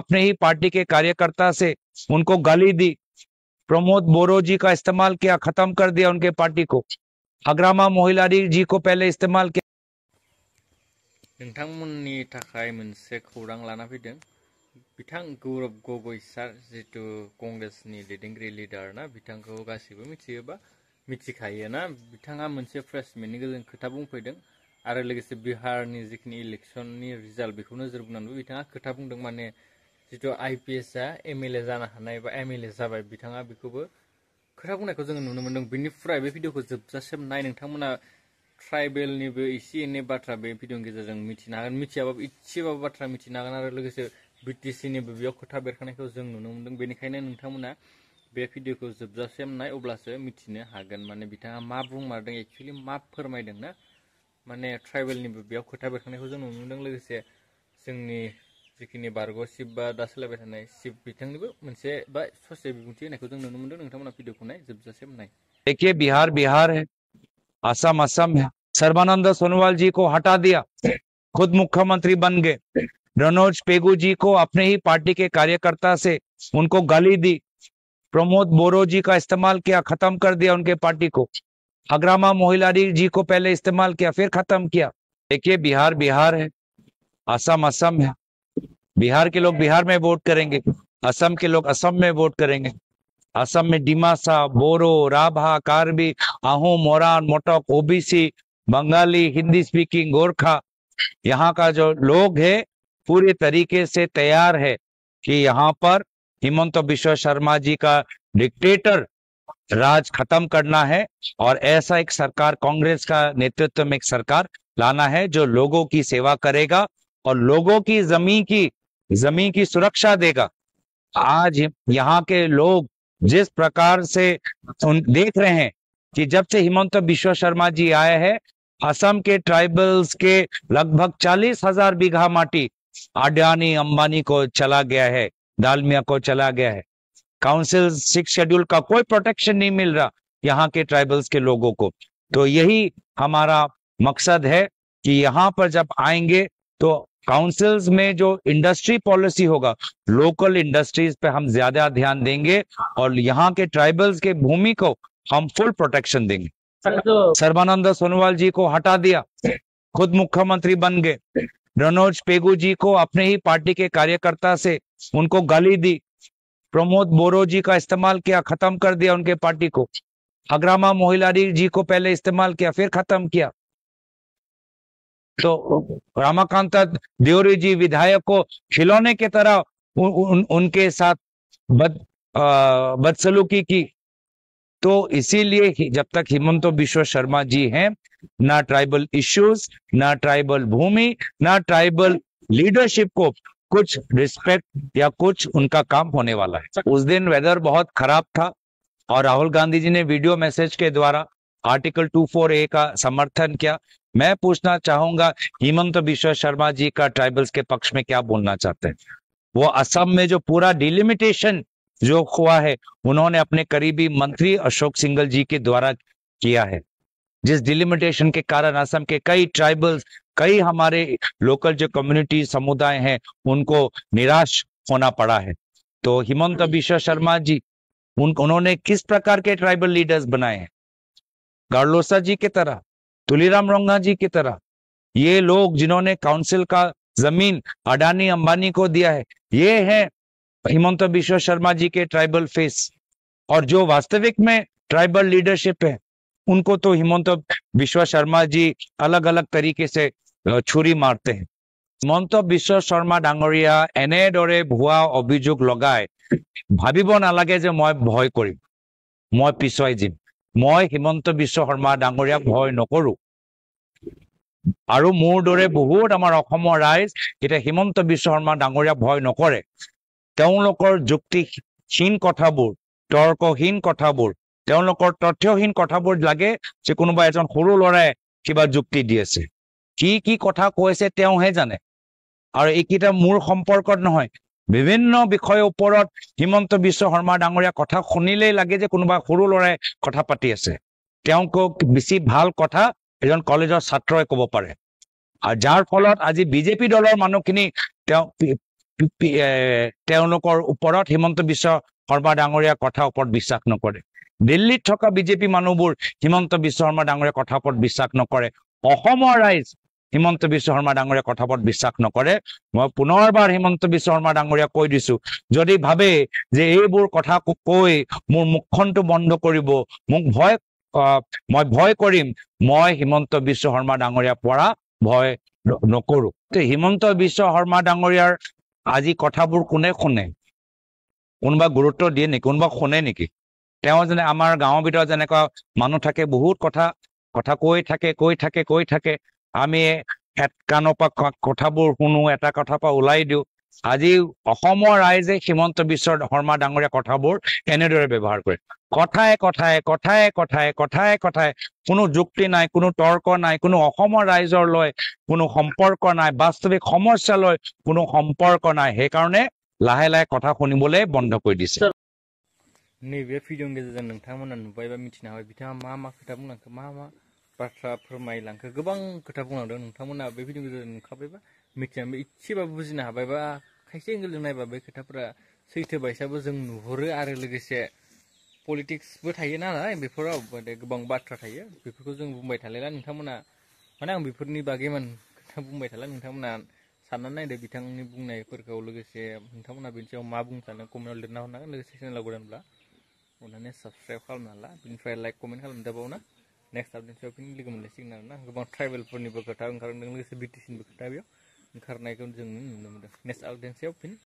अपने ही पार्टी के कार्यकर्ता से उनको गाली दी। प्रमोद बोरो जी का इस्तेमाल किया, खत्म कर दिया उनके पार्टी को। अग्रामा मोहिलारी जी को पहले इस्तेमाल किया। नोंथांमोननि थाखाय मोनसे खौरां लाना फैदों। बिथां गौरव गगৈ सार जितु कंग्रेसनि दैदेनगिरि लिडार ना, बिथांखौ गासिबो मिथियोबा मिथिखायो ना। बिथाङा मोनसे प्रेस मिटनि गेजेरजों खोथा बुंफैदों आरो लोगोसे बिहारनि जिखिनि इलेक्शननि रिजाल्ट बेखौ नोजोर बोनानैबो बिथाङा खोथा बुंदों। माने जितु आईपीएसआ एमएलए जानो हानाय बा एमएलए जाबाय, बिथाङा बेखौबो खोथा बुंनायखौ जोङो नुनो मोन्दों। बेनिफ्राय बे भिडिअखौ जोबजासिम नाय। नोंथांमोना ट्राइबेलनिबो एसे एनै बाथ्रा बे भिडिअनि गेजेरजों मिथिनो हागोन, मिथियाबाबो इसेबाबो बाथ्रा मिथिनो हागोन। आरो लोगोसे बिटिसिनिबो बेयाव खोथा बेरखांनायखौ जों नुनो मोन्दों। बेनिखायनो नोंथांमोना बे भिडिअखौ जोबजासिम नाय, अब्लासो मिथिनो हागोन माने बिथाङा मा बुंमारदों, एक्चुअलि मा फोरमायदों ना। माने ट्राइबेलनिबो बेयाव खोथा बेरखांनायखौ जों नुनो मोन्दों। लोगोसे जोंनि जिखिनि बारग' शिब बा दा सोलायबाय थानाय शिब बिथांनिबो मोनसे बा ससे बिबुंथि होनायखौ जों नुनो मोन्दों। नोंथांमोना भिडिअखौ नाय, जोबजासिम नाय। देखिए, बिहार बिहार है, असम असम है। सर्बानंद सोनोवाल जी को हटा दिया, खुद मुख्यमंत्री बन गए। मनोज पेगू जी को अपने ही पार्टी के कार्यकर्ता से उनको गाली दी। प्रमोद बोरो जी का इस्तेमाल किया, खत्म कर दिया उनके पार्टी को। अग्रामा मोहिलारी जी को पहले इस्तेमाल किया, फिर खत्म किया। देखिए, बिहार बिहार है, असम असम है। बिहार के लोग बिहार में वोट करेंगे, असम के लोग असम में वोट करेंगे। असम में डिमासा, बोरो, राभा, कार्बी, आहू, मोरान, मोटक, ओबीसी, बंगाली, हिंदी स्पीकिंग, गोरखा, यहाँ का जो लोग है पूरे तरीके से तैयार है कि यहाँ पर हिमंत बिश्व शर्मा जी का डिक्टेटर राज खत्म करना है और ऐसा एक सरकार, कांग्रेस का नेतृत्व में एक सरकार लाना है जो लोगों की सेवा करेगा और लोगों की जमीन की सुरक्षा देगा। आज यहाँ के लोग जिस प्रकार से देख रहे हैं कि जब से हिमंत बिश्व शर्मा जी आए हैं, असम के ट्राइबल्स के लगभग 40,000 बीघा माटी अडानी अंबानी को चला गया है, दालमिया को चला गया है। काउंसिल 6 शेड्यूल का कोई प्रोटेक्शन नहीं मिल रहा यहाँ के ट्राइबल्स के लोगों को। तो यही हमारा मकसद है कि यहाँ पर जब आएंगे तो काउंसिल्स में जो इंडस्ट्री पॉलिसी होगा, लोकल इंडस्ट्रीज पे हम ज्यादा ध्यान देंगे और यहाँ के ट्राइबल्स के भूमि को हम फुल प्रोटेक्शन देंगे। सर्बानंद सोनोवाल जी को हटा दिया, खुद मुख्यमंत्री बन गए। मनोज पेगू जी को अपने ही पार्टी के कार्यकर्ता से उनको गाली दी। प्रमोद बोरो जी का इस्तेमाल किया, खत्म कर दिया उनके पार्टी को। अग्रामा मोहिलारी जी को पहले इस्तेमाल किया, फिर खत्म किया। तो रामाकांत देवरी जी विधायक को खिलौने की तरह उनके साथ बदसलूकी की। तो इसीलिए जब तक हिमंत बिश्व शर्मा जी हैं, ना ट्राइबल इश्यूज, ना ट्राइबल भूमि, ना ट्राइबल लीडरशिप को कुछ रिस्पेक्ट या कुछ उनका काम होने वाला है। उस दिन वेदर बहुत खराब था और राहुल गांधी जी ने वीडियो मैसेज के द्वारा आर्टिकल 24A का समर्थन किया। मैं पूछना चाहूंगा, हिमंत बिश्व शर्मा जी का ट्राइबल्स के पक्ष में क्या बोलना चाहते हैं? वो असम में जो पूरा डिलिमिटेशन जो हुआ है, उन्होंने अपने करीबी मंत्री अशोक सिंघल जी के द्वारा किया है, जिस डिलिमिटेशन के कारण असम के कई ट्राइबल्स, कई हमारे लोकल जो कम्युनिटी समुदाय हैं, उनको निराश होना पड़ा है। तो हिमंत बिश्व शर्मा जी उन्होंने किस प्रकार के ट्राइबल लीडर्स बनाए हैं? गार्लोसा जी की तरह, तुलीराम रंगा जी की तरह। ये लोग जिन्होंने काउंसिल का जमीन अडानी अंबानी को दिया है, ये है हिमंत बिश्व शर्मा जी के ट्राइबल फेस। और जो वास्तविक में ट्राइबल लीडरशिप है, उनको तो हिमंत बिश्व शर्मा जी अलग अलग तरीके से छुरी मारते हैं। हिमंत बिश्व शर्मा डांगरिया এনেদৰে ভুৱা অভিযোগ লগাই ভাবিব নালাগে যে মই ভয় কৰিম, মই পিছুৱাই যাম। মই হিমন্ত বিশ্ব শৰ্মা ডাঙৰীয়াক ভয় নকৰো। আৰু মোৰ দৰে বহুত আমাৰ অসমৰ ৰাইজ এতিয়া হিমন্ত বিশ্ব শৰ্মা ডাঙৰীয়াক ভয় নকৰে। তেওঁলোকৰ যুক্তিহীন কথাবোৰ, তৰ্কহীন কথাবোৰ, তেওঁলোকৰ তথ্যহীন কথাবোৰ লাগে যে কোনোবা এজন সৰু ল'ৰাই কিবা যুক্তি দি আছে। কি কথা কৈছে তেওঁহে জানে। আৰু এইকেইটা মোৰ সম্পৰ্কত নহয়। বিভিন্ন বিষয়ৰ ওপৰত হিমন্ত বিশ্ব শৰ্মা ডাঙৰীয়া কথা শুনিলেই লাগে যে কোনোবা সৰু ল'ৰাই কথা পাতি আছে। তেওঁক বেছি ভাল কথা এজন কলেজৰ ছাত্ৰই ক'ব পাৰে। আৰু যাৰ ফলত আজি বিজেপি দলৰ মানুহখিনি তেওঁ তেওঁলোকৰ ওপৰত হিমন্ত বিশ্ব শৰ্মা ডাঙৰীয়াৰ কথা ওপৰত বিশ্বাস নকৰে দিল্লীত থকা বিজেপি মানুহবোৰ হিমন্ত বিশ্ব শৰ্মা ডাঙৰীয়াৰ কথা ওপৰত বিশ্বাস নকৰে অসমৰ ৰাইজ হিমন্ত বিশ্ব শৰ্মা ডাঙৰীয়াৰ কথা ওপৰত বিশ্বাস নকৰে মই পুনৰবাৰ হিমন্ত বিশ্ব শৰ্মা ডাঙৰীয়াক কৈ দিছো যদি ভাবে যে এইবোৰ কথা কৈ মোৰ মুখখনটো বন্ধ কৰিব মোক মই ভয় কৰিম মই হিমন্ত বিশ্ব শৰ্মা ডাঙৰীয়াৰ পৰা ভয় নকৰো হিমন্ত বিশ্ব শৰ্মা ডাঙৰীয়াৰ আজি কথাবোৰ কোনে শুনে কোনোবা গুৰুত্ব দিয়ে নেকি কোনোবা শুনে নেকি তেওঁ যেনে আমাৰ গাঁৱৰ ভিতৰত যেনেকুৱা মানুহ থাকে বহুত কথা কৈ থাকে আমি এক কাণৰ পৰা কথাবোৰ শুনো এটা কথাৰ পৰা ওলাই দিওঁ আজি অসমৰ ৰাইজে হিমন্ত বিশ্ব শৰ্মা ডাঙৰীয়া কথাবোৰ এনেদৰে ব্যৱহাৰ কৰে কথাই কোনো যুক্তি নাই কোনো তৰ্ক নাই কোনো অসমৰ ৰাইজৰ লৈ কোনো সম্পৰ্ক নাই বাস্তৱিক সমস্যা লৈ কোনো সম্পৰ্ক নাই সেইকাৰণে লাহে লাহে কথা শুনিবলৈ বন্ধ কৰি দিছে नैबे भिडिअ'नि गेजेरजों नोंथांमोना नुबाय बा मिथिनो हाबाय बिथाङा मा खोथा बुंलांखो मा बाथ्रा फोरमायलांखो गोबां खोथा बुंलांदों नोंथांमोना बे भिडिअ'नि गेजेरजों नुखाबायबा मिथिनानै एसेबाबो बुजिनो हाबायबा खायसे एंगेलजों नायबा बे खोथाफोरा सैथो बायसाबो जों नुहुरो आरो लोगोसे पलिटिक्सबो थायो नालाय बेफोराव गोबां बाथ्रा थायो बेफोरखौ जों बुंबाय थालायला नोंथांमोना माने आं बेफोरनि बागै खोथा बुंबाय थाला नोंथांमोना साननानै नायदो बिथांनि बुंनायफोरखौ लोगोसे नोंथांमोना बेनि सायाव मा बुंनो सानो कमेन्टआव लिरना हरनांगोन लोगोसे चेनेलाव गोदानब्ला अन्नानै साबस्क्राइब खालामना ला बिनिफ्राय लाइक कमेन्ट खालामनो दाबावना नेक्स्ट आपडेट सायाव फिन लोगो मोनलायसिगोन आरोना गोबां ट्राइबेलफोरनिबो खोथा ओंखारदों लोगोसे बिटिसिनिबो खोथा बेयाव ओंखारनायखौ जों नुनो मोनदों नेक्स्ट आपडेट सायाव फिन